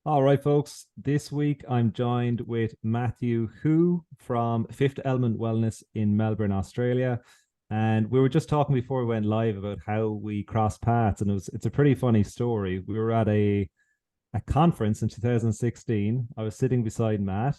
All right, folks. This week I'm joined with Matthew Hu from Fifth Element Wellness in Melbourne, Australia. And we were just talking before we went live about how we crossed paths, and it's a pretty funny story. We were at a conference in 2016. I was sitting beside Matt,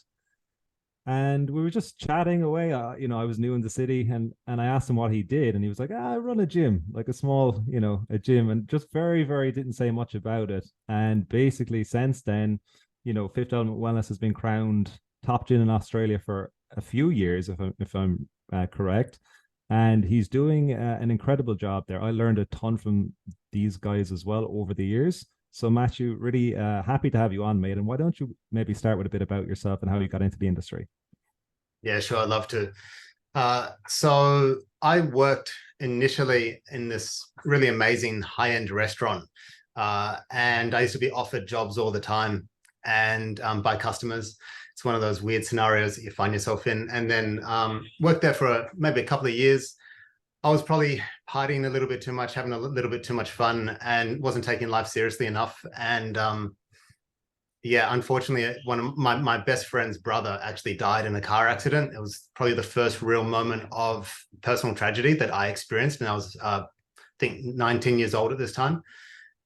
and we were just chatting away. I was new in the city, and I asked him what he did, and he was like, "I run a gym, like a small, a gym," and just very, very didn't say much about it. And basically, since then, Fifth Element Wellness has been crowned top gym in Australia for a few years, if I'm correct. And he's doing an incredible job there. I learned a ton from these guys as well over the years. So, Matthew, really happy to have you on, mate. And why don't you maybe start with a bit about yourself and how you got into the industry? Yeah, sure. I'd love to. So I worked initially in this really amazing high-end restaurant, and I used to be offered jobs all the time and by customers. It's one of those weird scenarios that you find yourself in. And then worked there for maybe a couple of years. I was probably partying a little bit too much, having a little bit too much fun, and wasn't taking life seriously enough. And yeah, unfortunately, one of my best friend's brother actually died in a car accident. It was probably the first real moment of personal tragedy that I experienced. And I was, I think, 19 years old at this time.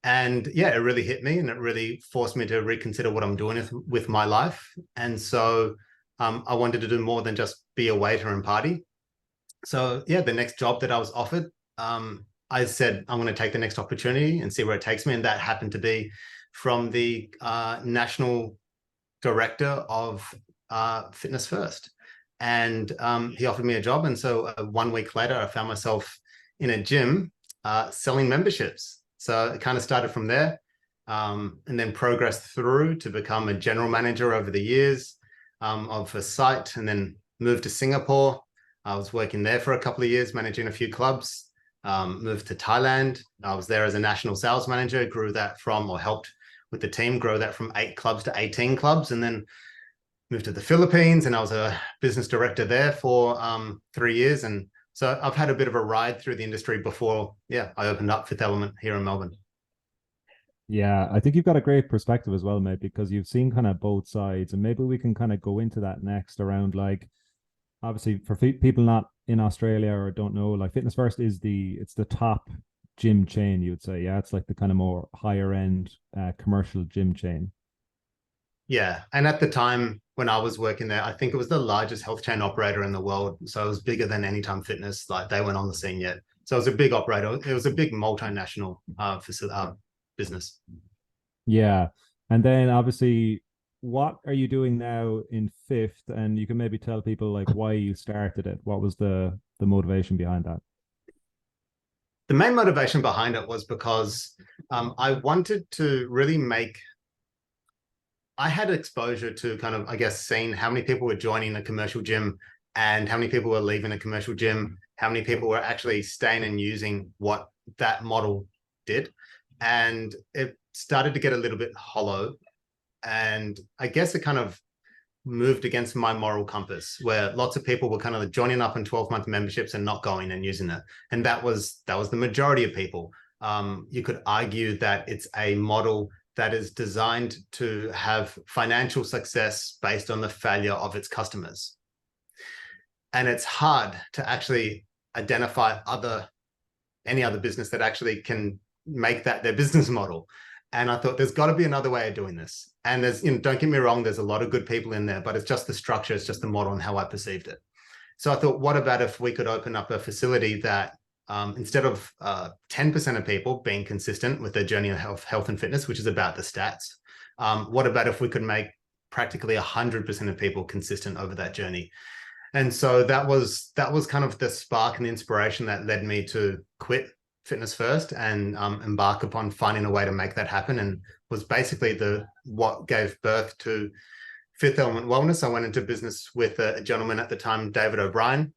And yeah, it really hit me, and it really forced me to reconsider what I'm doing with my life. And so I wanted to do more than just be a waiter and party. So yeah, the next job that I was offered, I said, I'm going to take the next opportunity and see where it takes me. And that happened to be from the national director of Fitness First. And he offered me a job. And so 1 week later, I found myself in a gym selling memberships. So it kind of started from there, and then progressed through to become a general manager over the years of a site, and then moved to Singapore. I was working there for a couple of years, managing a few clubs. Moved to Thailand. I was there as a national sales manager, grew that from, or helped with the team grow that from 8 clubs to 18 clubs, and then moved to the Philippines, and I was a business director there for 3 years. And so I've had a bit of a ride through the industry before, yeah, I opened up Fifth Element here in Melbourne. Yeah, I think you've got a great perspective as well, mate, because you've seen kind of both sides, and maybe we can kind of go into that next around like obviously for people not in Australia or don't know, like Fitness First is the top gym chain, you would say. Yeah, it's like the kind of more higher end commercial gym chain. Yeah, and at the time when I was working there, I think it was the largest health chain operator in the world. So it was bigger than Anytime Fitness. Like, they weren't on the scene yet. So it was a big operator. It was a big multinational business. Yeah. And then obviously, what are you doing now in Fifth? And you can maybe tell people like why you started it. What was the motivation behind that? The main motivation behind it was because I wanted to really make, I had exposure to kind of, I guess, seeing how many people were joining a commercial gym and how many people were leaving a commercial gym, how many people were actually staying and using what that model did. And it started to get a little bit hollow. And I guess it kind of moved against my moral compass, where lots of people were kind of joining up in 12-month memberships and not going and using it. And that was the majority of people. You could argue that it's a model that is designed to have financial success based on the failure of its customers. And it's hard to actually identify any other business that actually can make that their business model. And I thought there's got to be another way of doing this. And there's, don't get me wrong, there's a lot of good people in there, but it's just the structure, it's just the model and how I perceived it. So I thought, what about if we could open up a facility that instead of 10% of people being consistent with their journey of health and fitness, which is about the stats, what about if we could make practically 100% of people consistent over that journey? And so that was kind of the spark and the inspiration that led me to quit Fitness First and embark upon finding a way to make that happen, and was basically what gave birth to Fifth Element Wellness. I went into business with a gentleman at the time, David O'Brien,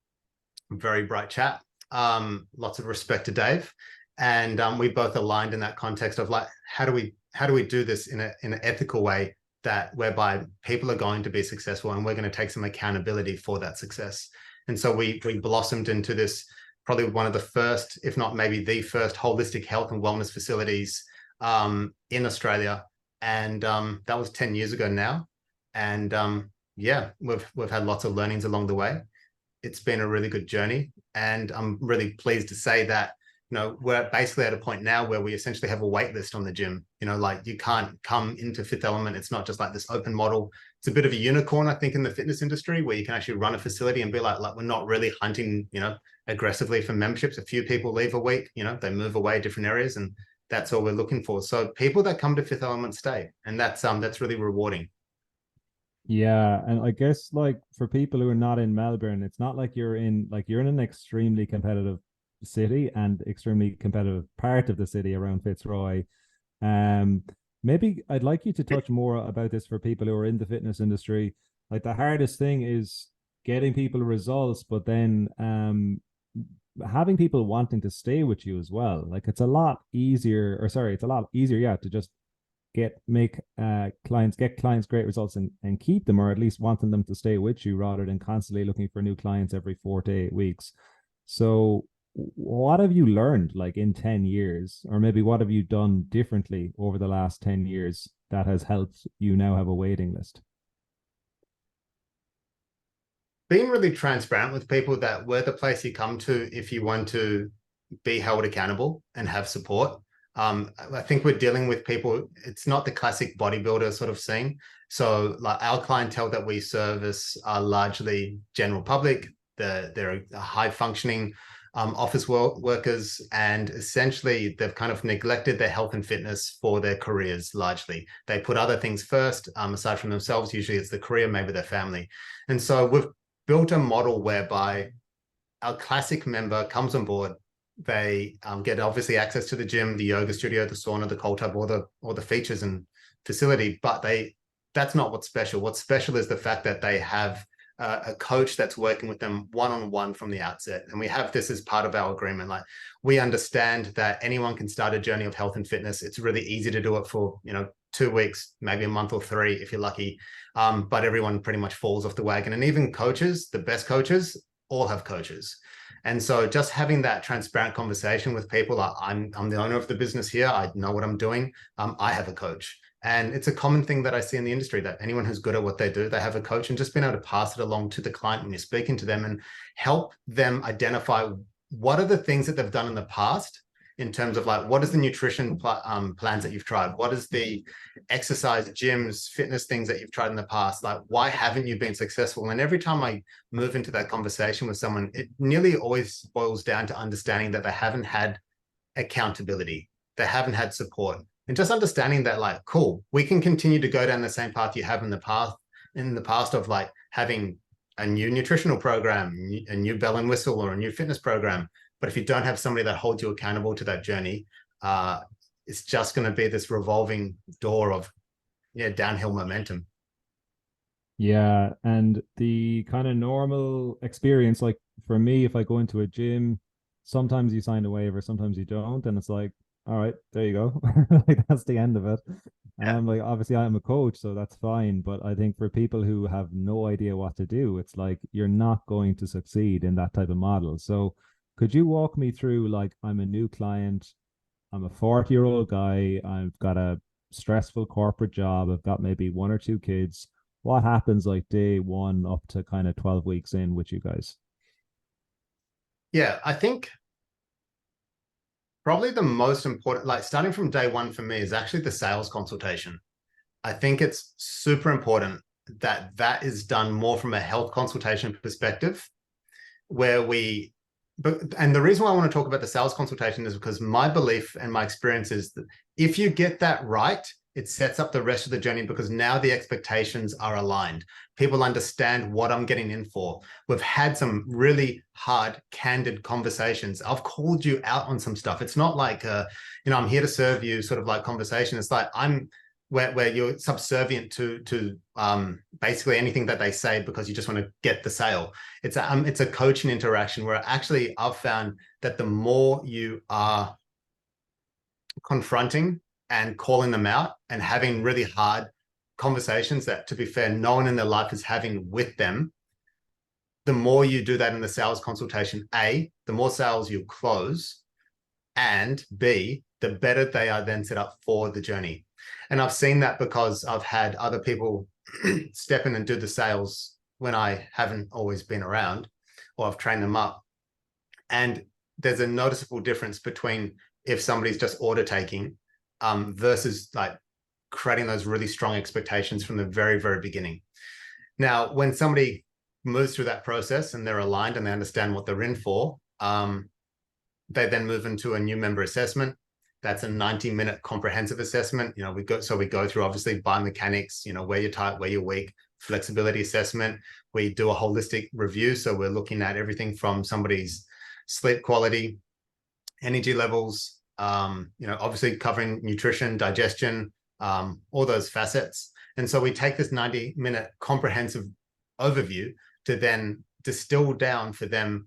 very bright chap. Lots of respect to Dave, and we both aligned in that context of like, how do we do this in an ethical way whereby people are going to be successful, and we're going to take some accountability for that success. And so we blossomed into this, probably one of the first, if not maybe the first, holistic health and wellness facilities in Australia. and that was 10 years ago now. And yeah, we've had lots of learnings along the way. It's been a really good journey, and I'm really pleased to say that, you know, we're basically at a point now where we essentially have a wait list on the gym. You know, like you can't come into Fifth Element. It's not just like this open model. It's a bit of a unicorn, I think, in the fitness industry, where you can actually run a facility and be like we're not really hunting, you know, aggressively for memberships. A few people leave a week, you know, they move away different areas, and that's all we're looking for. So people that come to Fifth Element stay, and that's really rewarding. Yeah, and I guess like for people who are not in Melbourne, it's not like you're in an extremely competitive city and extremely competitive part of the city around Fitzroy. Um, Maybe I'd like you to touch more about this for people who are in the fitness industry. Like the hardest thing is getting people results, but then having people wanting to stay with you as well. Like it's a lot easier, or sorry, it's a lot easier, yeah, to just make clients great results and keep them, or at least wanting them to stay with you rather than constantly looking for new clients every 4 to 8 weeks. So what have you learned like in 10 years, or maybe what have you done differently over the last 10 years that has helped you now have a waiting list? Being really transparent with people that we're the place you come to if you want to be held accountable and have support. I think we're dealing with people, it's not the classic bodybuilder sort of scene. So like our clientele that we service are largely general public. They're high functioning office workers, and essentially they've kind of neglected their health and fitness for their careers largely. They put other things first, aside from themselves. Usually it's the career, maybe their family. And so we've built a model whereby our classic member comes on board. They get obviously access to the gym, the yoga studio, the sauna, the cold tub, all the features and facility. But that's not what's special. What's special is the fact that they have a coach that's working with them one-on-one from the outset. And we have this as part of our agreement. Like we understand that anyone can start a journey of health and fitness. It's really easy to do it for, you know, 2 weeks, maybe a month or 3 if you're lucky. But everyone pretty much falls off the wagon. And even coaches, the best coaches, all have coaches. And so just having that transparent conversation with people, I'm the owner of the business here. I know what I'm doing. I have a coach. And it's a common thing that I see in the industry, that anyone who's good at what they do, they have a coach, and just being able to pass it along to the client when you're speaking to them and help them identify what are the things that they've done in the past in terms of like, what is the nutrition plans that you've tried? What is the exercise, gyms, fitness things that you've tried in the past? Like, why haven't you been successful? And every time I move into that conversation with someone, it nearly always boils down to understanding that they haven't had accountability. They haven't had support. And just understanding that, like, cool, we can continue to go down the same path you have in the past of like having a new nutritional program, a new bell and whistle, or a new fitness program. But if you don't have somebody that holds you accountable to that journey, it's just going to be this revolving door of downhill momentum. Yeah, and the kind of normal experience, like for me, if I go into a gym, sometimes you sign a waiver, sometimes you don't, and it's like, all right, there you go. Like that's the end of it. Yeah. Like obviously I'm a coach, so that's fine. But I think for people who have no idea what to do, it's like you're not going to succeed in that type of model. So could you walk me through, like, I'm a new client, I'm a 40-year-old guy, I've got a stressful corporate job, I've got maybe 1 or 2 kids. What happens like day one up to kind of 12 weeks in with you guys? Yeah, I think probably the most important, like starting from day one for me, is actually the sales consultation. I think it's super important that that is done more from a health consultation perspective, where and the reason why I want to talk about the sales consultation is because my belief and my experience is that if you get that right, it sets up the rest of the journey, because now the expectations are aligned. People understand what I'm getting in for. We've had some really hard, candid conversations. I've called you out on some stuff. It's not like, I'm here to serve you sort of like conversation. It's like where you're subservient to basically anything that they say because you just want to get the sale. It's a coaching interaction where actually I've found that the more you are confronting and calling them out and having really hard conversations that, to be fair, no one in their life is having with them, the more you do that in the sales consultation, A, the more sales you close, and B, the better they are then set up for the journey. And I've seen that because I've had other people step in and do the sales when I haven't always been around, or I've trained them up. And there's a noticeable difference between if somebody's just order taking versus like creating those really strong expectations from the very, very beginning. Now, when somebody moves through that process and they're aligned and they understand what they're in for, they then move into a new member assessment. That's a 90-minute comprehensive assessment. We go through obviously biomechanics, where you're tight, where you're weak, flexibility assessment. We do a holistic review. So we're looking at everything from somebody's sleep quality, energy levels, obviously covering nutrition, digestion, all those facets. And so we take this 90-minute comprehensive overview to then distill down for them,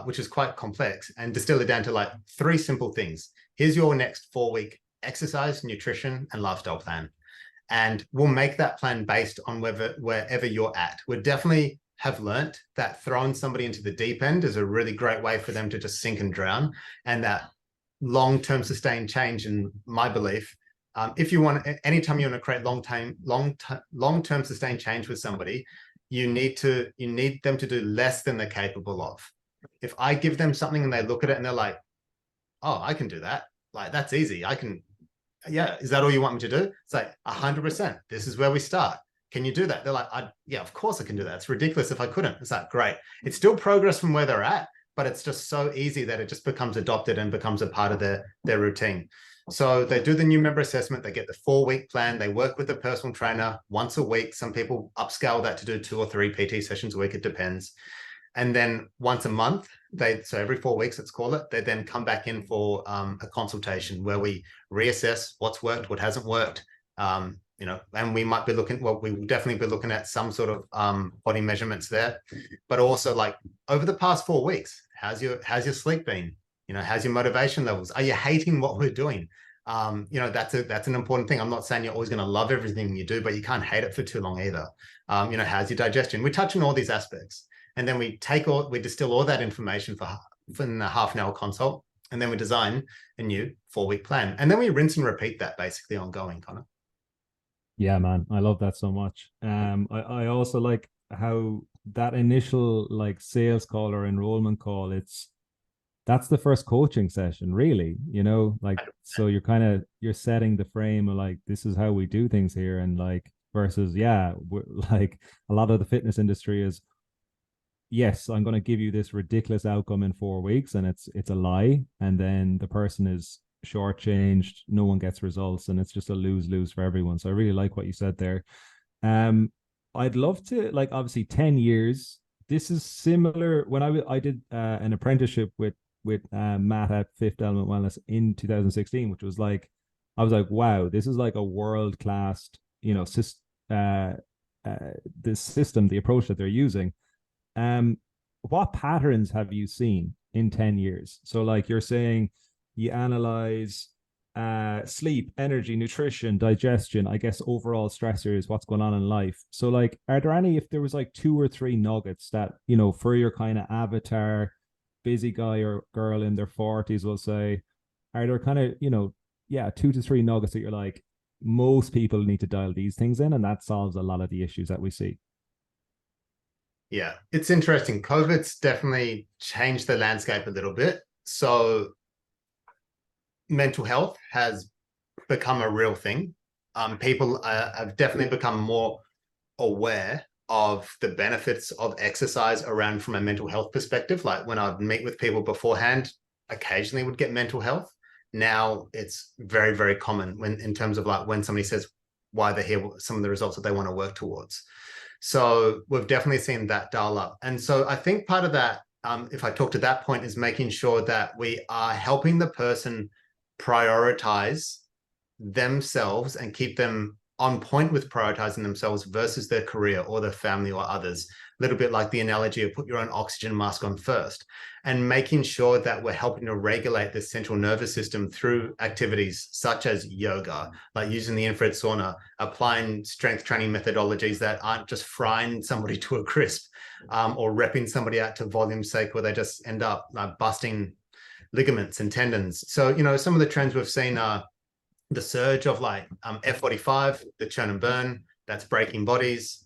which is quite complex, and distill it down to like 3 simple things. Here's your next 4-week exercise, nutrition, and lifestyle plan. And we'll make that plan based on wherever you're at. We definitely have learnt that throwing somebody into the deep end is a really great way for them to just sink and drown. And that long-term sustained change, in my belief, anytime you want to create long-term sustained change with somebody, you need them to do less than they're capable of. If I give them something and they look at it and they're like, oh, I can do that. Like, that's easy. Yeah. Is that all you want me to do? It's like 100%. This is where we start. Can you do that? They're like, yeah, of course I can do that. It's ridiculous if I couldn't. It's like, great. It's still progress from where they're at, but it's just so easy that it just becomes adopted and becomes a part of their routine. So they do the new member assessment. They get the 4-week plan. They work with a personal trainer once a week. Some people upscale that to do 2 or 3 PT sessions a week. It depends. And then once a month, so every 4 weeks, let's call it, they then come back in for a consultation where we reassess what's worked, what hasn't worked. And we might be we will definitely be looking at some sort of body measurements there, but also like over the past 4 weeks, how's your sleep been? How's your motivation levels? Are you hating what we're doing? That's an important thing. I'm not saying you're always going to love everything you do, but you can't hate it for too long either. How's your digestion? We touch on all these aspects. And then we distill all that information for the half-an-hour consult, and then we design a new 4-week plan. And then we rinse and repeat that basically ongoing, Connor. Yeah, man, I love that so much. I also like how that initial like sales call or enrollment call, that's the first coaching session, really, like, so you're setting the frame of like, this is how we do things here. And like, versus, like a lot of the fitness industry is, yes, I'm going to give you this ridiculous outcome in 4 weeks, and it's a lie. And then the person is shortchanged, no one gets results, and it's just a lose-lose for everyone. So I really like what you said there. I'd love to, like, obviously 10 years. This is similar when I did an apprenticeship with Matt at Fifth Element Wellness in 2016, which was like, I was like, wow, this is like a world-class, the system, the approach that they're using. What patterns have you seen in 10 years? So like you're saying you analyze sleep, energy, nutrition, digestion, I guess overall stressors, what's going on in life. So like, are there any, if there was like 2 or 3 nuggets that, for your kind of avatar, busy guy or girl in their 40s, we'll say, are there kind of, 2 to 3 nuggets that you're like, most people need to dial these things in, and that solves a lot of the issues that we see? Yeah, it's interesting. COVID's definitely changed the landscape a little bit. So mental health has become a real thing. People have definitely become more aware of the benefits of exercise around from a mental health perspective. Like when I'd meet with people beforehand, occasionally would get mental health. Now it's very, very common in terms of like when somebody says why they're here, some of the results that they want to work towards. So we've definitely seen that dial up. And so I think part of that, if I talk to that point, is making sure that we are helping the person prioritize themselves and keep them on point with prioritizing themselves versus their career or their family or others. A little bit like the analogy of put your own oxygen mask on first, and making sure that we're helping to regulate the central nervous system through activities such as yoga, like using the infrared sauna, applying strength training methodologies that aren't just frying somebody to a crisp, or repping somebody out to volume's sake where they just end up busting ligaments and tendons. So, you know, some of the trends we've seen are the surge of like F45, the churn and burn, that's breaking bodies.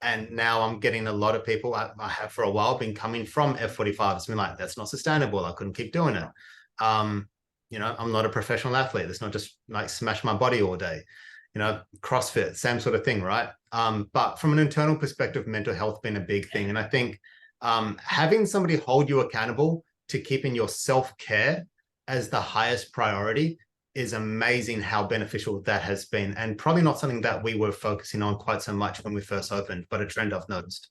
And now I'm getting a lot of people, I have for a while been coming from F45. It's been like, that's not sustainable. I couldn't keep doing it. You know, I'm not a professional athlete. It's not just like smash my body all day. You know, CrossFit, same sort of thing, right? But from an internal perspective, mental health been a big thing. And I think having somebody hold you accountable to keeping your self-care as the highest priority is amazing how beneficial that has been, and probably not something that we were focusing on quite so much when we first opened, but a trend I've noticed.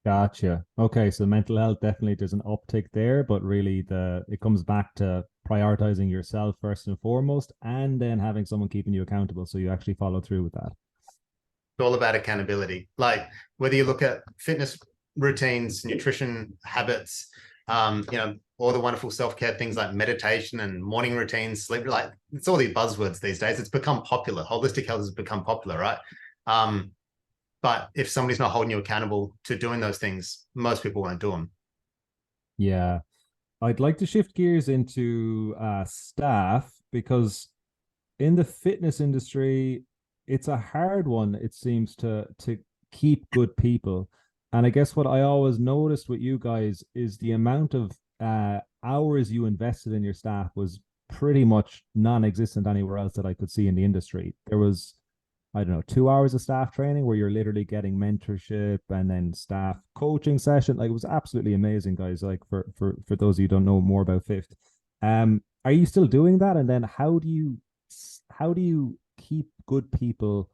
Gotcha. Okay, so mental health, definitely there's an uptick there, but really it comes back to prioritizing yourself first and foremost, and then having someone keeping you accountable so you actually follow through with that. It's all about accountability. Like whether you look at fitness routines, nutrition habits, you know, all the wonderful self-care things like meditation and morning routines, sleep, like it's all these buzzwords these days. It's become popular. Holistic health has become popular, right? But if somebody's not holding you accountable to doing those things, most people won't do them. Yeah. I'd like to shift gears into staff, because in the fitness industry, it's a hard one, it seems, to keep good people. And I guess what I always noticed with you guys is the amount of hours you invested in your staff was pretty much non-existent anywhere else that I could see in the industry. There was, I don't know, 2 hours of staff training where you're literally getting mentorship and then staff coaching session. Like, it was absolutely amazing, guys. Like, for those of you who don't know more about Fifth, are you still doing that? And then how do you keep good people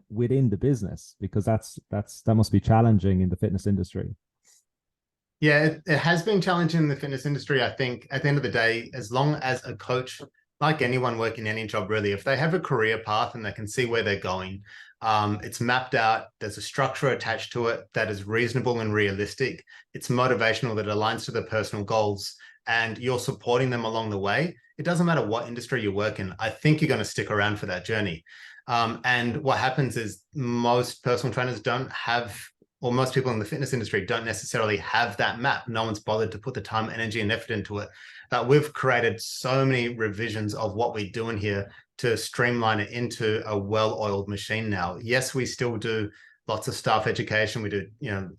within the business? Because that must be challenging in the fitness industry. Yeah, it has been challenging in the fitness industry. I think at the end of the day, as long as a coach, like anyone working any job really, if they have a career path and they can see where they're going, it's mapped out, there's a structure attached to it that is reasonable and realistic. It's motivational, that aligns to their personal goals, and you're supporting them along the way. It doesn't matter what industry you work in. I think you're going to stick around for that journey. And what happens is most personal trainers don't have, or most people in the fitness industry don't necessarily have that map. No one's bothered to put the time, energy, and effort into it. That we've created so many revisions of what we do in here to streamline it into a well-oiled machine now. Yes, we still do lots of staff education. We do,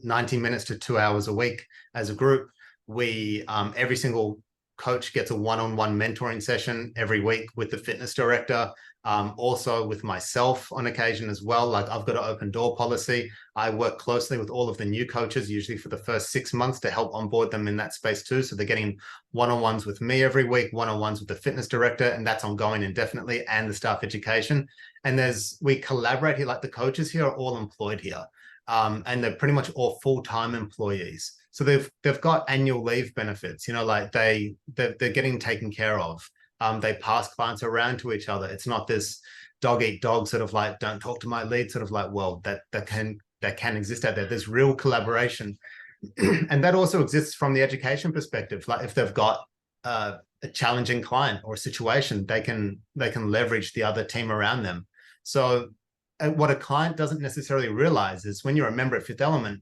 90 minutes to 2 hours a week as a group. We, every single coach gets a one-on-one mentoring session every week with the fitness director. Also with myself on occasion as well. Like, I've got an open door policy. I work closely with all of the new coaches, usually for the first 6 months, to help onboard them in that space too. So they're getting one-on-ones with me every week, one-on-ones with the fitness director, and that's ongoing indefinitely, and the staff education. And we collaborate here. Like, the coaches here are all employed here. And they're pretty much all full-time employees. So they've got annual leave benefits, like they're getting taken care of. They pass clients around to each other. It's not this dog eat dog sort of like, don't talk to my lead sort of like, well, that can exist out there. There's real collaboration. And that also exists from the education perspective. Like, if they've got a challenging client or a situation, they can leverage the other team around them. So what a client doesn't necessarily realize is, when you're a member at Fifth Element,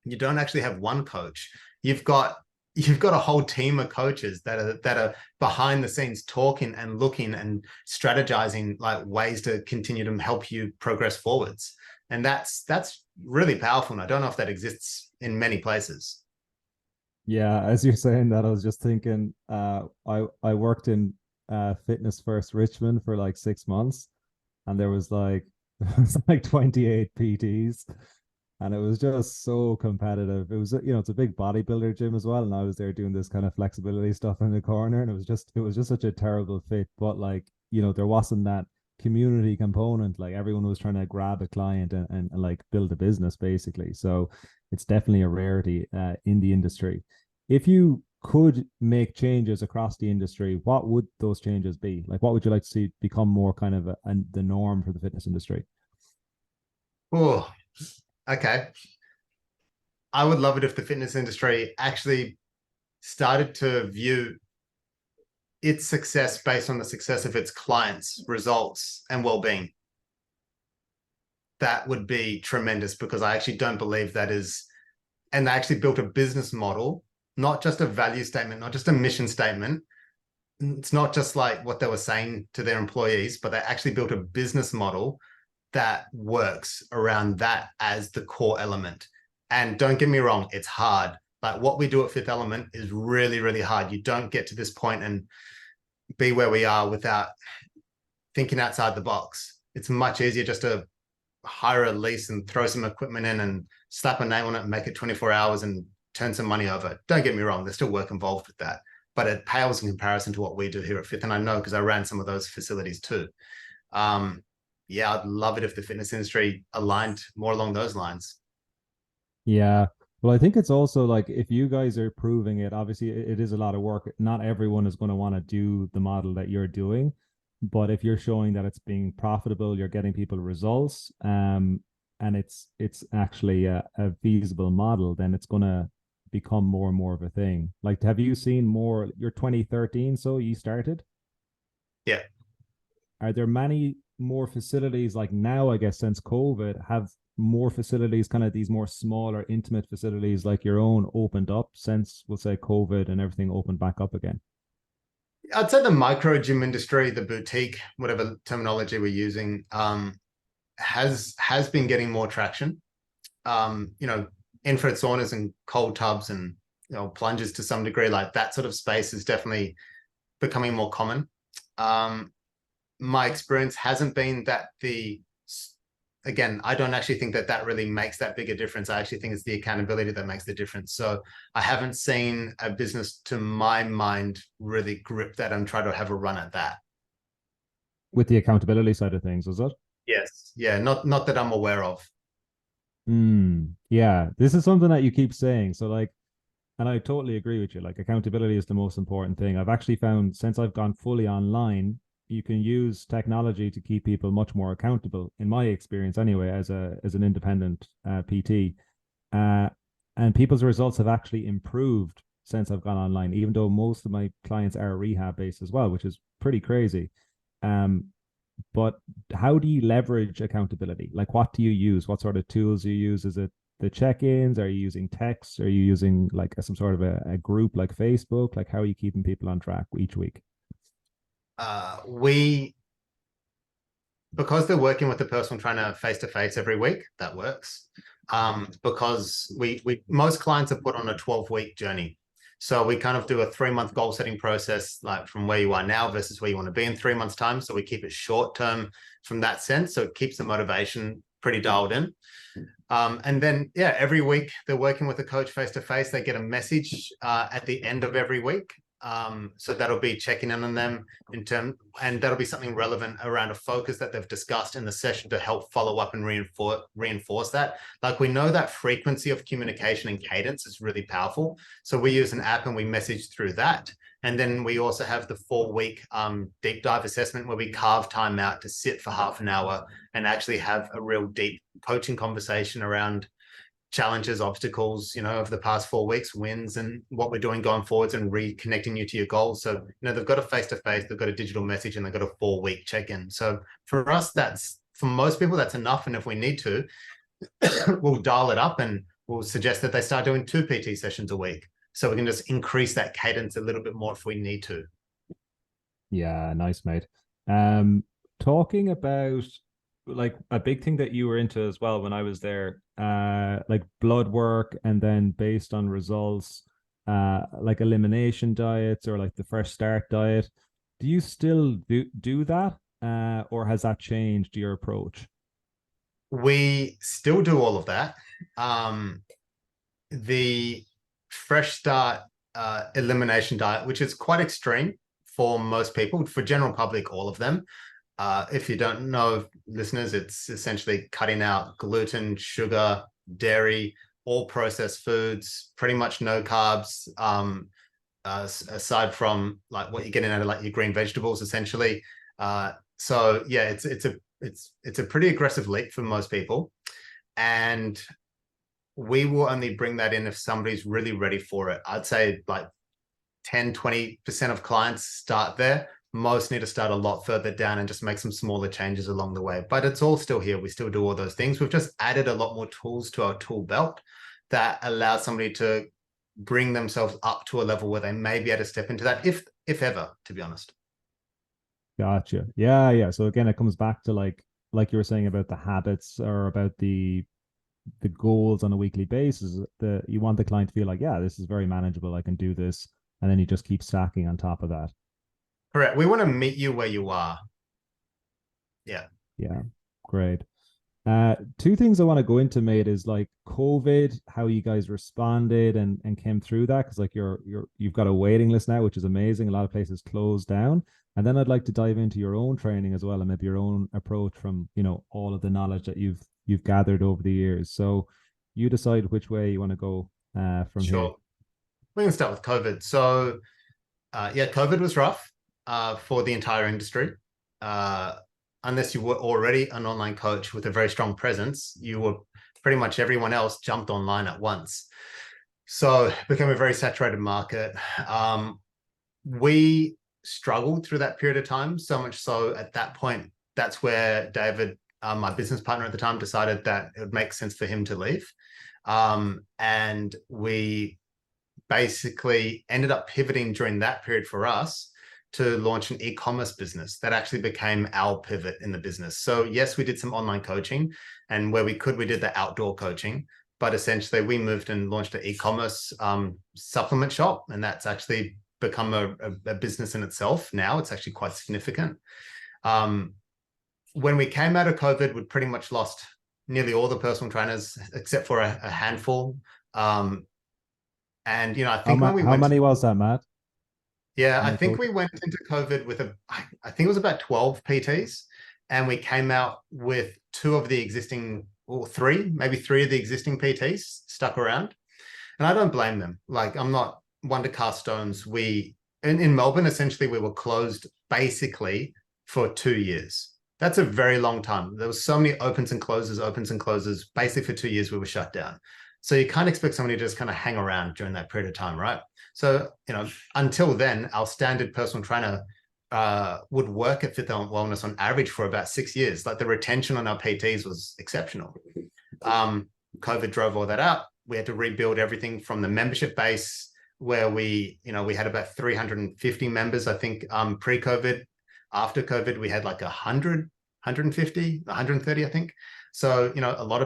you don't actually have one coach. You've got a whole team of coaches that are behind the scenes talking and looking and strategizing like ways to continue to help you progress forwards. And that's really powerful. And I don't know if that exists in many places. Yeah, as you're saying that, I was just thinking, I worked in Fitness First Richmond for like 6 months, and there was like it was like 28 PTs, and it was just so competitive. It was, it's a big bodybuilder gym as well, and I was there doing this kind of flexibility stuff in the corner, and it was just such a terrible fit. But like, there wasn't that community component. Like, everyone was trying to grab a client and like build a business basically. So it's definitely a rarity in the industry. If you could make changes across the industry, what would those changes be? Like, what would you like to see become more kind of the norm for the fitness industry? Oh, okay. I would love it if the fitness industry actually started to view its success based on the success of its clients' results and well-being. That would be tremendous, because I actually don't believe that is, and they actually built a business model not just a value statement, not just a mission statement. It's not just like what they were saying to their employees, but they actually built a business model that works around that as the core element. And don't get me wrong, it's hard. Like what we do at Fifth Element is really, really hard. You don't get to this point and be where we are without thinking outside the box. It's much easier just to hire a lease and throw some equipment in and slap a name on it and make it 24 hours and turn some money over. Don't get me wrong, there's still work involved with that, but it pales in comparison to what we do here at Fifth. And I know because I ran some of those facilities too. Yeah, I'd love it if the fitness industry aligned more along those lines. Yeah. Well, I think it's also like if you guys are proving it, obviously it is a lot of work. Not everyone is going to want to do the model that you're doing, but if you're showing that it's being profitable, you're getting people results, and it's actually a feasible model, then it's going to become more and more of a thing. Like, have you seen more? You're 2013, so you started. Yeah. Are there many more facilities like now? I guess since COVID, have more facilities, kind of these more smaller, intimate facilities like your own, opened up since we'll say COVID and everything opened back up again? I'd say the micro gym industry, the boutique, whatever terminology we're using, has been getting more traction. Infrared saunas and cold tubs and plunges to some degree, like that sort of space is definitely becoming more common. My experience hasn't been that again, I don't actually think that really makes that big a difference. I actually think it's the accountability that makes the difference. So I haven't seen a business, to my mind, really grip that and try to have a run at that. With the accountability side of things, is it? Yes. Yeah. Not that I'm aware of. Yeah, this is something that you keep saying. So like, and I totally agree with you. Like accountability is the most important thing. I've actually found since I've gone fully online, you can use technology to keep people much more accountable. In my experience, anyway, as an independent PT, uh, and people's results have actually improved since I've gone online. Even though most of my clients are rehab based as well, which is pretty crazy. Um, but how do you leverage accountability? Like, what do you use? What sort of tools do you use? Is it the check-ins? Are you using text? Are you using like some sort of a group like Facebook? Like, how are you keeping people on track each week? Because they're working with the personal trainer face to face every week, that works. Because we most clients are put on a 12-week journey. So we kind of do a 3-month goal setting process, like from where you are now versus where you want to be in 3 months' time. So we keep it short term from that sense. So it keeps the motivation pretty dialed in. And then, yeah, every week they're working with a coach face to face. They get a message at the end of every week. So that'll be checking in on them and that'll be something relevant around a focus that they've discussed in the session to help follow up and reinforce that. Like we know that frequency of communication and cadence is really powerful. So we use an app and we message through that. And then we also have the 4-week deep dive assessment where we carve time out to sit for half an hour and actually have a real deep coaching conversation around challenges, obstacles, of the past 4 weeks, wins, and what we're doing going forwards and reconnecting you to your goals. So, they've got a face-to-face, they've got a digital message, and they've got a 4-week check-in. So for us, for most people, that's enough. And if we need to, we'll dial it up and we'll suggest that they start doing 2 PT sessions a week. So we can just increase that cadence a little bit more if we need to. Yeah, nice, mate. Talking about like a big thing that you were into as well when I was there, like blood work and then based on results, like elimination diets or like the fresh start diet. Do you still do that? Or has that changed your approach? We still do all of that. The fresh start elimination diet, which is quite extreme for most people, for general public, all of them. If you don't know, listeners, it's essentially cutting out gluten, sugar, dairy, all processed foods, pretty much no carbs, aside from like what you're getting out of like your green vegetables, essentially. So yeah, it's a pretty aggressive leap for most people, and we will only bring that in if somebody's really ready for it. I'd say like 10-20% of clients start there. Most need to start a lot further down and just make some smaller changes along the way. But it's all still here. We still do all those things. We've just added a lot more tools to our tool belt that allows somebody to bring themselves up to a level where they may be able to step into that, if ever, to be honest. Gotcha. Yeah, yeah. So again, it comes back to like you were saying about the habits or about the goals on a weekly basis. The you want the client to feel like, yeah, this is very manageable. I can do this, and then you just keep stacking on top of that. Correct. We want to meet you where you are. Yeah. Yeah, great. Two things I want to go into, mate, is like COVID, how you guys responded and came through that, because like you've got a waiting list now, which is amazing. A lot of places closed down. And then I'd like to dive into your own training as well, and maybe your own approach from, all of the knowledge that you've gathered over the years. So you decide which way you want to go from here. Sure. We can start with COVID. So, yeah, COVID was rough for the entire industry. Unless you were already an online coach with a very strong presence, you were pretty much everyone else jumped online at once. So it became a very saturated market. We struggled through that period of time, so much so at that point, that's where David, my business partner at the time, decided that it would make sense for him to leave. And we basically ended up pivoting during that period for us to launch an e-commerce business that actually became our pivot in the business. So yes, we did some online coaching, and where we could, we did the outdoor coaching, but essentially we moved and launched an e-commerce supplement shop, and that's actually become a business in itself now. It's actually quite significant. When we came out of COVID, we'd pretty much lost nearly all the personal trainers except for a handful. And I think when we How went many was that, Matt? yeah, How I many think coaches? we went into COVID with I think it was about 12 PTs, and we came out with two of the existing, or three, maybe three of the existing PTs stuck around. And I don't blame them. Like, I'm not one to cast stones. In Melbourne, essentially, we were closed basically for 2 years. That's a very long time. There was so many opens and closes. Basically, for 2 years, we were shut down. So you can't expect somebody to just kind of hang around during that period of time, right? So, until then, our standard personal trainer would work at Fifth Element Wellness on average for about 6 years. Like, the retention on our PTs was exceptional. COVID drove all that out. We had to rebuild everything from the membership base, where we had about 350 members, I think, pre-COVID. After COVID, we had like 100, 150, 130, I think. So, a lot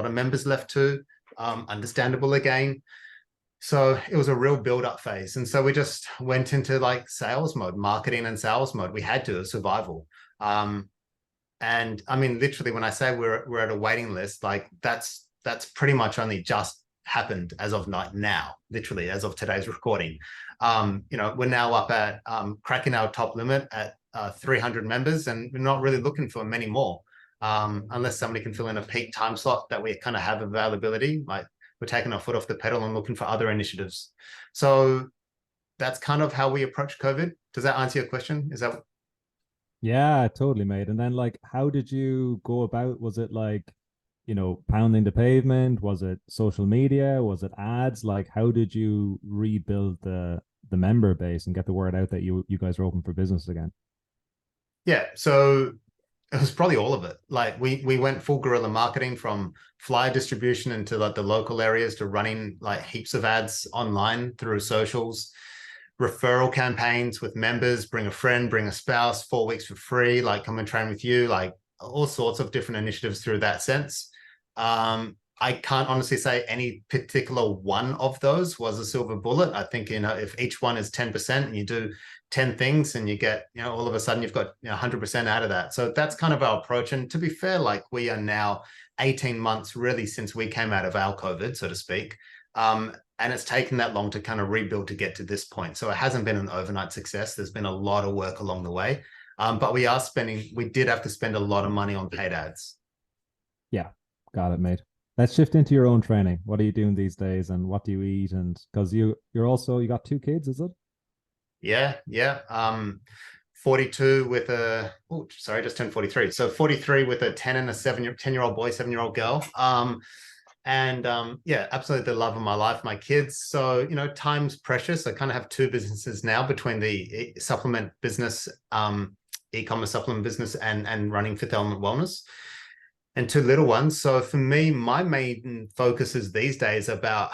of members left too. Understandable again. So it was a real build-up phase. And so we just went into like sales mode, marketing and sales mode. We had to, survival. And I mean, literally, when I say we're at a waiting list, like that's pretty much only just happened as of now, literally as of today's recording. We're now up at cracking our top limit at 300 members, and we're not really looking for many more, unless somebody can fill in a peak time slot that we kind of have availability. Like, we're taking our foot off the pedal and looking for other initiatives. So that's kind of how we approach COVID. Does that answer your question? Is that? Yeah, totally, mate. And then like, how did you go about? Was it like, pounding the pavement? Was it social media? Was it ads? Like, how did you rebuild the member base and get the word out that you guys are open for business again? Yeah, so it was probably all of it. Like, we went full guerrilla marketing, from flyer distribution into like the local areas to running like heaps of ads online through socials, referral campaigns with members, bring a friend, bring a spouse, 4 weeks for free, like come and train with you, like all sorts of different initiatives through that sense. I can't honestly say any particular one of those was a silver bullet. I think, if each one is 10% and you do 10 things and you get, all of a sudden you've got 100% out of that. So that's kind of our approach. And to be fair, like, we are now 18 months really since we came out of our COVID, so to speak. And it's taken that long to kind of rebuild to get to this point. So it hasn't been an overnight success. There's been a lot of work along the way. But we did have to spend a lot of money on paid ads. Yeah, got it, mate. Let's shift into your own training. What are you doing these days, and what do you eat? And because you got two kids, is it? Yeah. 42 with just turned 43. So 43 with a 10 and a 10-year-old boy, 7-year-old girl. Yeah, absolutely the love of my life, my kids. So, time's precious. I kind of have two businesses now, between the supplement business, e-commerce supplement business, and running Fifth Element Wellness, and two little ones. So for me, my main focus is these days about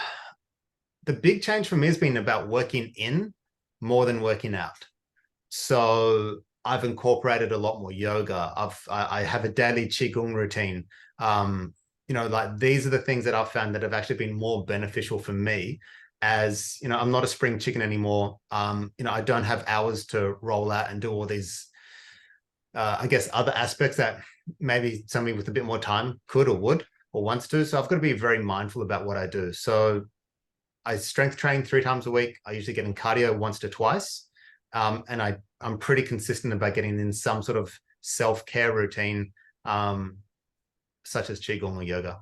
the big change for me has been about working in more than working out. So I've incorporated a lot more yoga. I have a daily qigong routine. Like these are the things that I've found that have actually been more beneficial for me. As you know, I'm not a spring chicken anymore. I don't have hours to roll out and do all these, I guess, other aspects that maybe somebody with a bit more time could or would or wants to. So I've got to be very mindful about what I do. So I strength train 3 times a week. I usually get in cardio once to twice. And I'm pretty consistent about getting in some sort of self-care routine, such as qigong or yoga.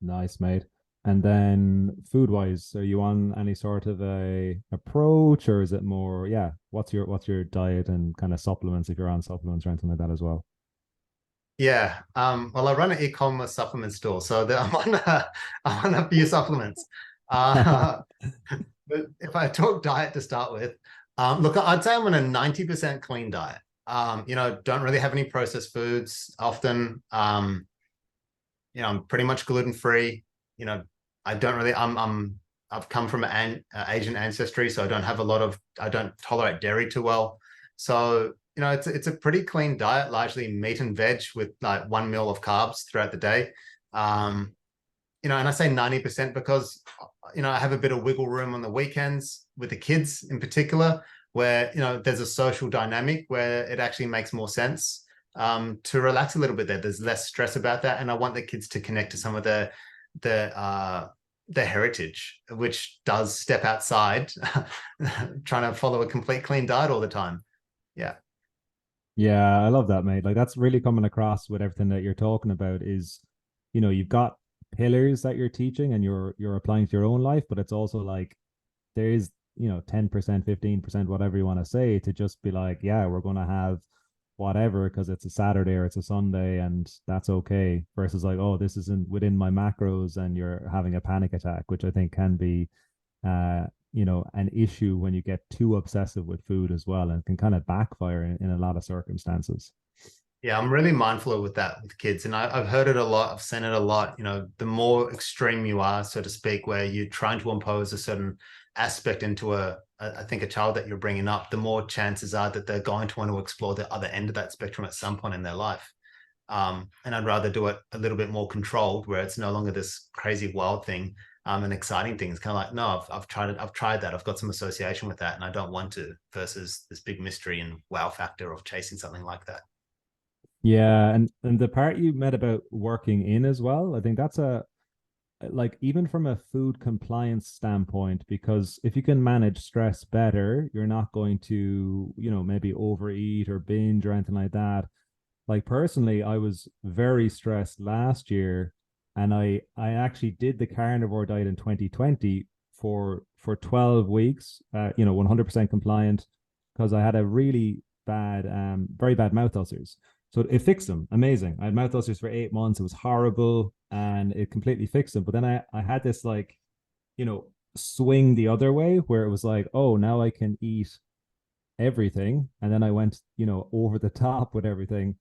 Nice, mate. And then food wise, are you on any sort of a approach, or is it more, yeah, what's your diet and kind of supplements if you're on supplements or anything like that as well? Yeah. Well, I run an e-commerce supplement store, so I'm on a few supplements. Uh, but if I talk diet to start with, look, I'd say I'm on a 90% clean diet. Don't really have any processed foods often. I'm pretty much gluten free. You know, I don't really. I've come from an Asian ancestry, so I don't tolerate dairy too well. So it's a pretty clean diet, largely meat and veg with like 1 meal of carbs throughout the day. And I say 90% because I have a bit of wiggle room on the weekends with the kids in particular, where there's a social dynamic where it actually makes more sense to relax a little bit there. There's less stress about that, and I want the kids to connect to some of their heritage, which does step outside trying to follow a complete clean diet all the time. Yeah. Yeah, I love that, mate. Like that's really coming across with everything that you're talking about is, you've got pillars that you're teaching and you're applying to your own life, but it's also like there is, 10%, 15%, whatever you want to say, to just be like, yeah, we're going to have whatever because it's a Saturday or it's a Sunday and that's okay. Versus like, oh, this isn't within my macros and you're having a panic attack, which I think can be an issue when you get too obsessive with food as well and can kind of backfire in a lot of circumstances. Yeah, I'm really mindful with that with kids. And I've heard it a lot. I've seen it a lot. The more extreme you are, so to speak, where you're trying to impose a certain aspect into I think a child that you're bringing up, the more chances are that they're going to want to explore the other end of that spectrum at some point in their life. And I'd rather do it a little bit more controlled, where it's no longer this crazy wild thing, an exciting thing. It's kind of like, no, I've tried it. I've tried that. I've got some association with that, and I don't want to. Versus this big mystery and wow factor of chasing something like that. Yeah, and the part you met about working in as well, I think that's a like even from a food compliance standpoint, because if you can manage stress better, you're not going to, maybe overeat or binge or anything like that. Like personally, I was very stressed last year, and I actually did the carnivore diet in 2020 for 12 weeks, 100% compliant, because I had a really bad, very bad mouth ulcers. So it fixed them. Amazing. I had mouth ulcers for 8 months. It was horrible and it completely fixed them. But then I had this like, swing the other way where it was like, oh, now I can eat everything. And then I went, over the top with everything.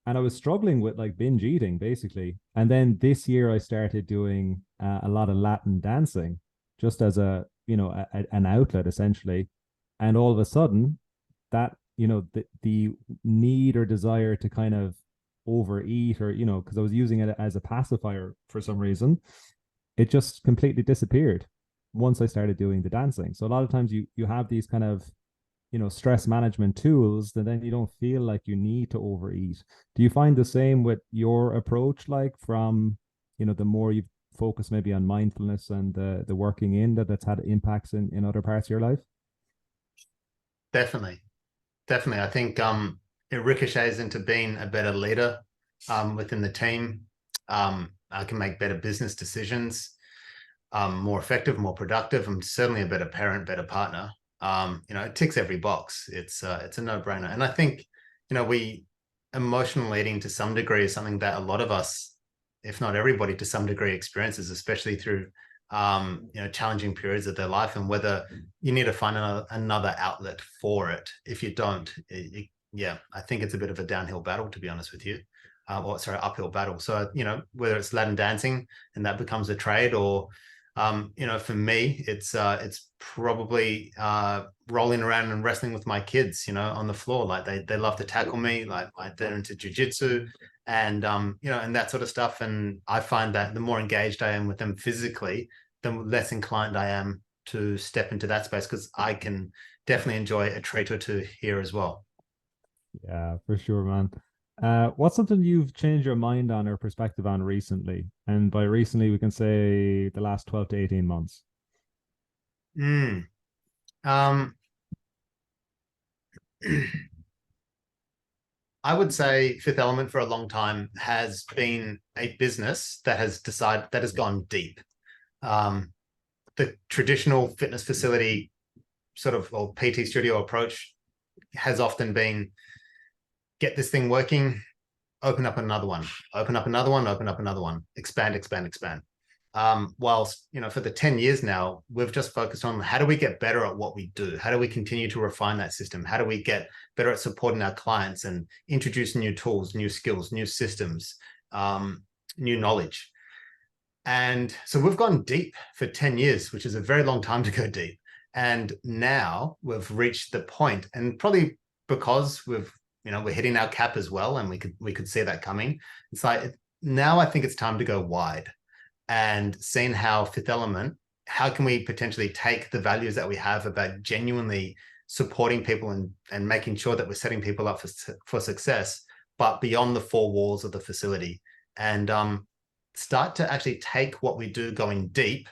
And I was struggling with like binge eating basically. And then this year I started doing a lot of Latin dancing just as an outlet essentially. And all of a sudden that the need or desire to kind of overeat or because I was using it as a pacifier for some reason, it just completely disappeared once I started doing the dancing. So a lot of times you have these kind of stress management tools, and then you don't feel like you need to overeat. Do you find the same with your approach, like from the more you focus maybe on mindfulness and the working in that's had impacts in other parts of your life? Definitely. Definitely. I think it ricochets into being a better leader within the team. I can make better business decisions, more effective, more productive. I'm certainly a better parent, better partner. It ticks every box. It's a no-brainer. And I think, we emotional eating to some degree is something that a lot of us, if not everybody, to some degree experiences, especially through challenging periods of their life, and whether you need to find another outlet for it. If you don't, I think it's a bit of a downhill battle, to be honest with you. Uphill battle. So, whether it's Latin dancing and that becomes a trade, or For me, it's probably rolling around and wrestling with my kids, on the floor. Like they love to tackle me, like they're into jujitsu and and that sort of stuff. And I find that the more engaged I am with them physically, the less inclined I am to step into that space, because I can definitely enjoy a trait or two here as well. Yeah, for sure, man. What's something you've changed your mind on or perspective on recently? And by recently, we can say the last 12 to 18 months. Mm. Um, I would say Fifth Element for a long time has been a business that has gone deep. Um, the traditional fitness facility sort of or PT studio approach has often been get this thing working, open up another one, open up another one, open up another one, expand, expand, expand. Whilst, for the 10 years now, we've just focused on how do we get better at what we do? How do we continue to refine that system? How do we get better at supporting our clients and introduce new tools, new skills, new systems, new knowledge? And so we've gone deep for 10 years, which is a very long time to go deep. And now we've reached the point, and probably because we're hitting our cap as well, and we could see that coming. It's like now I think it's time to go wide and seeing how Fifth Element, how can we potentially take the values that we have about genuinely supporting people and making sure that we're setting people up for success, but beyond the four walls of the facility, and start to actually take what we do going deep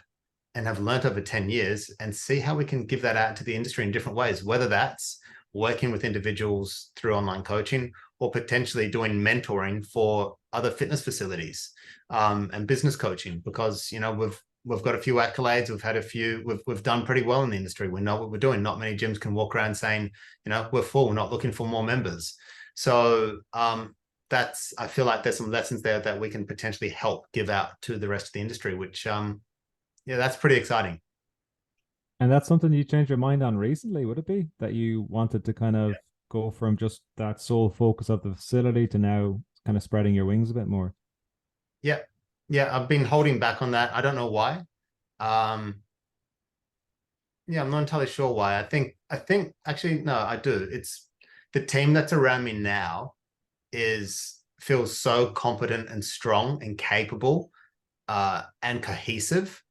and have learned over 10 years and see how we can give that out to the industry in different ways, whether that's working with individuals through online coaching or potentially doing mentoring for other fitness facilities, and business coaching, because we've got a few accolades, we've done pretty well in the industry, we know what we're doing. Not many gyms can walk around saying, we're full, we're not looking for more members. So I feel like there's some lessons there that we can potentially help give out to the rest of the industry, which that's pretty exciting. And that's something you changed your mind on recently, would it be? That you wanted to kind of go from just that sole focus of the facility to now kind of spreading your wings a bit more? Yeah. Yeah. I've been holding back on that. I don't know why. Um, yeah, I'm not entirely sure why. I think actually, no, I do. It's the team that's around me now feels so competent and strong and capable, and cohesive.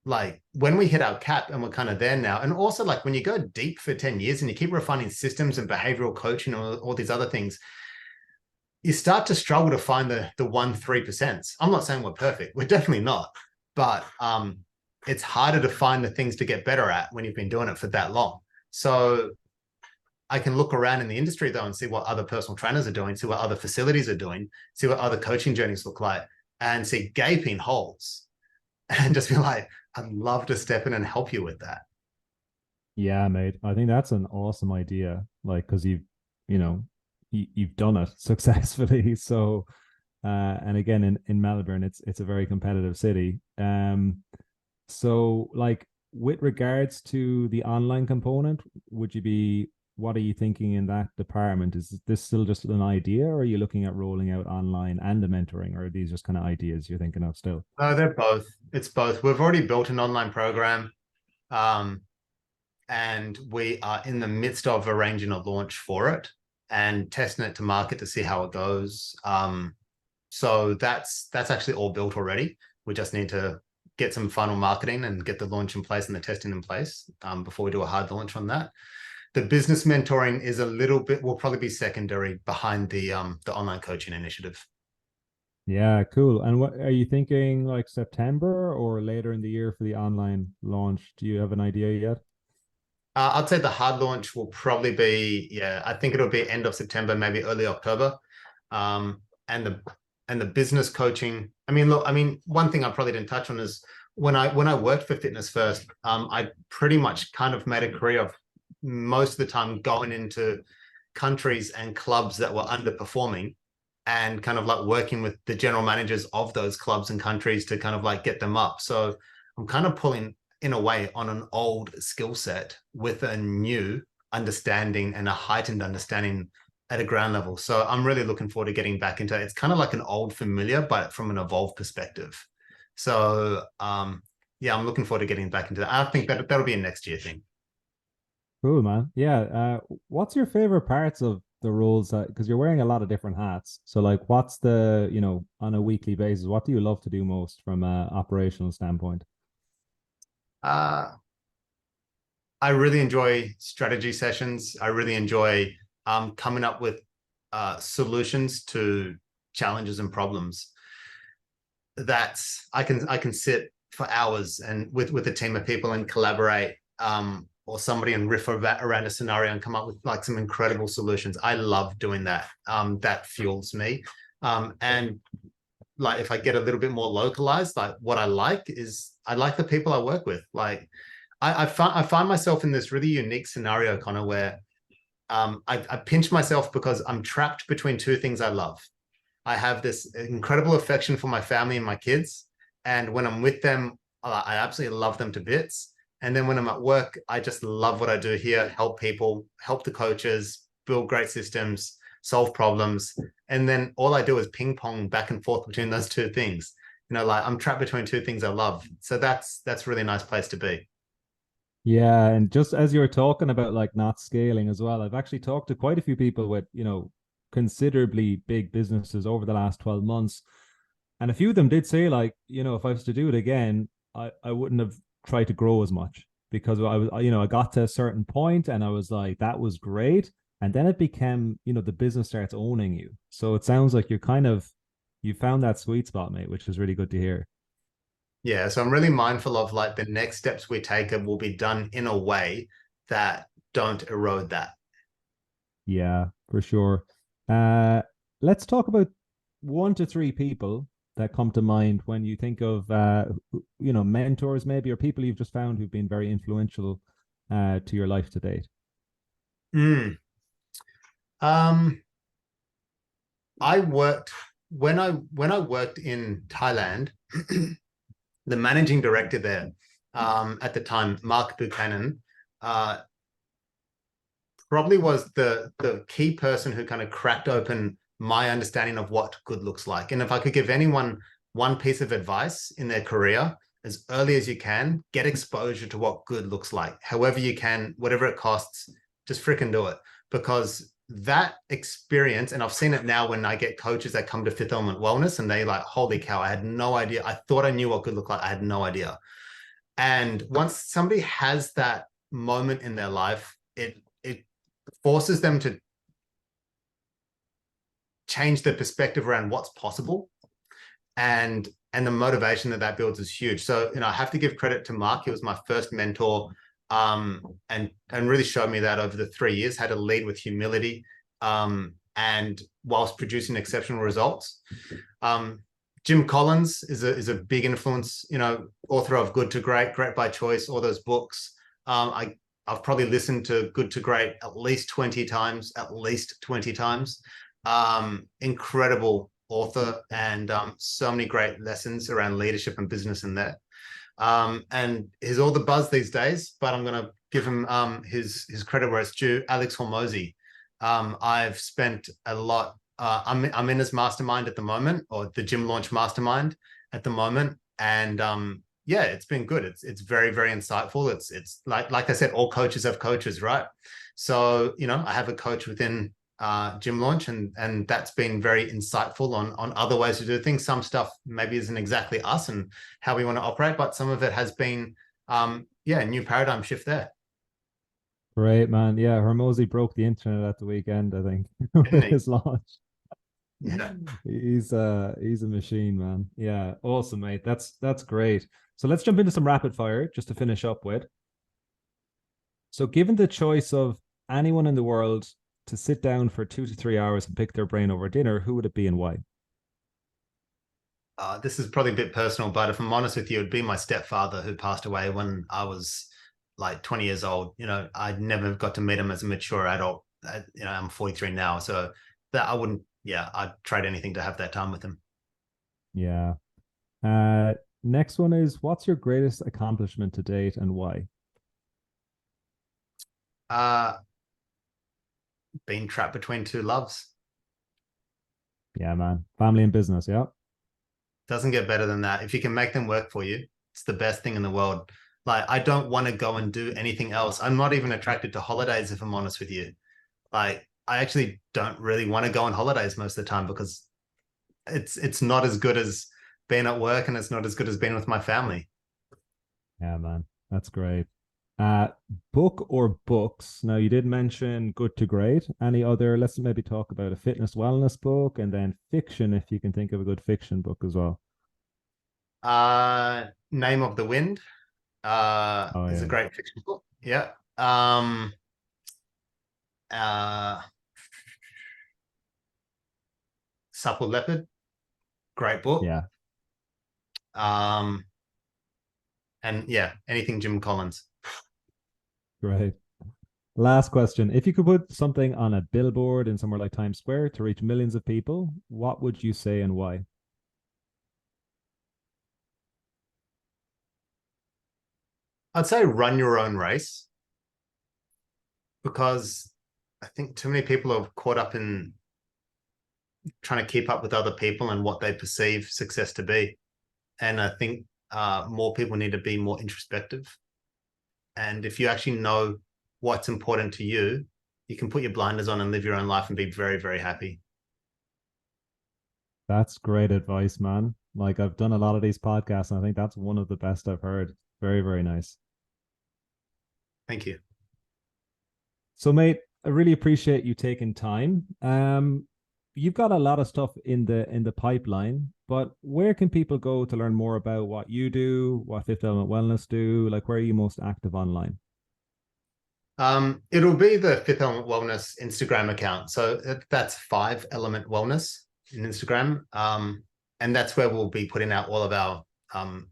Like when we hit our cap and we're kind of there now, and also like when you go deep for 10 years and you keep refining systems and behavioral coaching and all these other things, you start to struggle to find the 1-3%. I'm not saying we're perfect, we're definitely not, but it's harder to find the things to get better at when you've been doing it for that long. So I can look around in the industry though and see what other personal trainers are doing, see what other facilities are doing, see what other coaching journeys look like, and see gaping holes and just be like, I'd love to step in and help you with that. Yeah, mate. I think that's an awesome idea. Like, because you know, you've done it successfully. So, and again, in Melbourne, it's a very competitive city. So like with regards to the online component, what are you thinking in that department? Is this still just an idea, or are you looking at rolling out online and the mentoring, or are these just kind of ideas you're thinking of still? No, they're both. It's both. We've already built an online program. Um, and we are in the midst of arranging a launch for it and testing it to market to see how it goes. So that's actually all built already. We just need to get some final marketing and get the launch in place and the testing in place, before we do a hard launch on that. The business mentoring is will probably be secondary behind the online coaching initiative. Yeah, cool. And what are you thinking, like September or later in the year for the online launch? Do you have an idea yet? I'd say the hard launch will probably be, yeah, I think it'll be end of September, maybe early October. Um, and the business coaching. I mean, look, one thing I probably didn't touch on is when I worked for Fitness First, I pretty much kind of made a career of most of the time going into countries and clubs that were underperforming and kind of like working with the general managers of those clubs and countries to kind of like get them up. So I'm kind of pulling in a way on an old skill set with a new understanding and a heightened understanding at a ground level. So I'm really looking forward to getting back into it. It's kind of like an old familiar, but from an evolved perspective. So yeah, I'm looking forward to getting back into that. I think that'll be a next year thing. Cool, man. Yeah. What's your favorite parts of the roles? Because you're wearing a lot of different hats. So, like, what's the, on a weekly basis, what do you love to do most from a operational standpoint? Uh, I really enjoy strategy sessions. I really enjoy coming up with solutions to challenges and problems. I can sit for hours and with a team of people and collaborate, or somebody and riff around a scenario and come up with like some incredible solutions. I love doing that. That fuels me. And like if I get a little bit more localized, like what I like is I like the people I work with. Like I find myself in this really unique scenario, kind of where I pinch myself because I'm trapped between two things I love. I have this incredible affection for my family and my kids. And when I'm with them, I absolutely love them to bits. And then when I'm at work, I just love what I do here, help people, help the coaches, build great systems, solve problems. And then all I do is ping pong back and forth between those two things. Like I'm trapped between two things I love. So that's really a nice place to be. Yeah, and just as you were talking about like not scaling as well, I've actually talked to quite a few people with, considerably big businesses over the last 12 months. And a few of them did say, like, if I was to do it again, I wouldn't have tried to grow as much because I got to a certain point and I was like, that was great. And then it became, the business starts owning you. So it sounds like you found that sweet spot, mate, which is really good to hear. Yeah, so I'm really mindful of like the next steps we take will be done in a way that don't erode that. Yeah, for sure. Uh, let's talk about 1 to 3 people that come to mind when you think of mentors maybe or people you've just found who've been very influential to your life to date. Mm. Um, I worked when I worked in Thailand, the managing director there, at the time, Mark Buchanan, uh, probably was the key person who kind of cracked open my understanding of what good looks like. And if I could give anyone one piece of advice in their career, as early as you can, get exposure to what good looks like. However you can, whatever it costs, just freaking do it. Because that experience, and I've seen it now when I get coaches that come to Fifth Element Wellness and they like, holy cow, I had no idea. I thought I knew what good looked like. I had no idea. And once somebody has that moment in their life, it forces them to change their perspective around what's possible, and the motivation that builds is huge. So I have to give credit to Mark. He was my first mentor, and really showed me that over the 3 years how to lead with humility, and whilst producing exceptional results. Jim Collins is a big influence, author of Good to Great, Great by Choice, all those books. I've probably listened to Good to Great at least 20 times, incredible author, and so many great lessons around leadership and business in there. And he's all the buzz these days, but I'm going to give him his credit where it's due. Alex Hormozy. I've spent a lot. I'm in his mastermind at the moment, or the Gym Launch Mastermind at the moment, and yeah, it's been good. It's very, very insightful. It's like I said, all coaches have coaches, right? So I have a coach within Gym Launch, and that's been very insightful on other ways to do things. Some stuff maybe isn't exactly us and how we want to operate, but some of it has been a new paradigm shift there. Great, man. Yeah, Hormozy broke the internet at the weekend, I think, Didn't with he? his launch. Yeah. He's a machine, man. Yeah, awesome, mate. That's great. So let's jump into some rapid fire just to finish up with. So given the choice of anyone in the world to sit down for 2 to 3 hours and pick their brain over dinner, who would it be and why? This is probably a bit personal, but if I'm honest with you, it'd be my stepfather who passed away when I was like 20 years old. I never got to meet him as a mature adult. I'm 43 now, so that I wouldn't. Yeah, I'd trade anything to have that time with him. Yeah. Uh, Next one is what's your greatest accomplishment to date and why? Uh, Being trapped between two loves. Yeah, man. Family and business. Yeah. Doesn't get better than that. If you can make them work for you, It's the best thing in the world. Like, I don't want to go and do anything else. I'm not even attracted to holidays, if I'm honest with you. Like, I actually don't really want to go on holidays most of the time because it's not as good as being at work, and it's not as good as being with my family. Yeah, man. That's great. Uh, Book or books? Now, you did mention good to great. Any other? Let's maybe talk about a fitness wellness book, and then fiction, if you can think of a good fiction book as well. Name of the Wind Oh, is a yeah. great fiction book. Yeah. Uh, Supple Leopard, great book. Yeah, Um, and yeah, anything Jim Collins. great. Last question. If you could put something on a billboard in somewhere like Times Square to reach millions of people, what would you say and why? I'd say run your own race, because I think too many people are caught up in trying to keep up with other people and what they perceive success to be. And I think more people need to be more introspective. And if you actually know what's important to you, you can put your blinders on and live your own life and be very, very happy. That's great advice, man. Like I've done a lot of these podcasts, and I think that's one of the best I've heard. Very, very nice. Thank you. So, mate, I really appreciate you taking time. You've got a lot of stuff in the pipeline, but where can people go to learn more about what you do, what Fifth Element Wellness do? Like, where are you most active online? It'll be the Fifth Element Wellness Instagram account. So that's 5 Element Wellness in Instagram. And that's where we'll be putting out all of our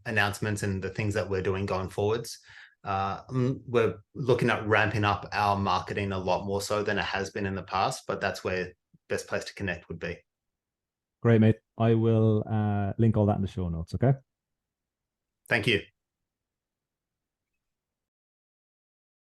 announcements and the things that we're doing going forwards. We're looking at ramping up our marketing a lot more so than it has been in the past, but that's where best place to connect would be. Great, mate. I will link all that in the show notes. Okay. Thank you.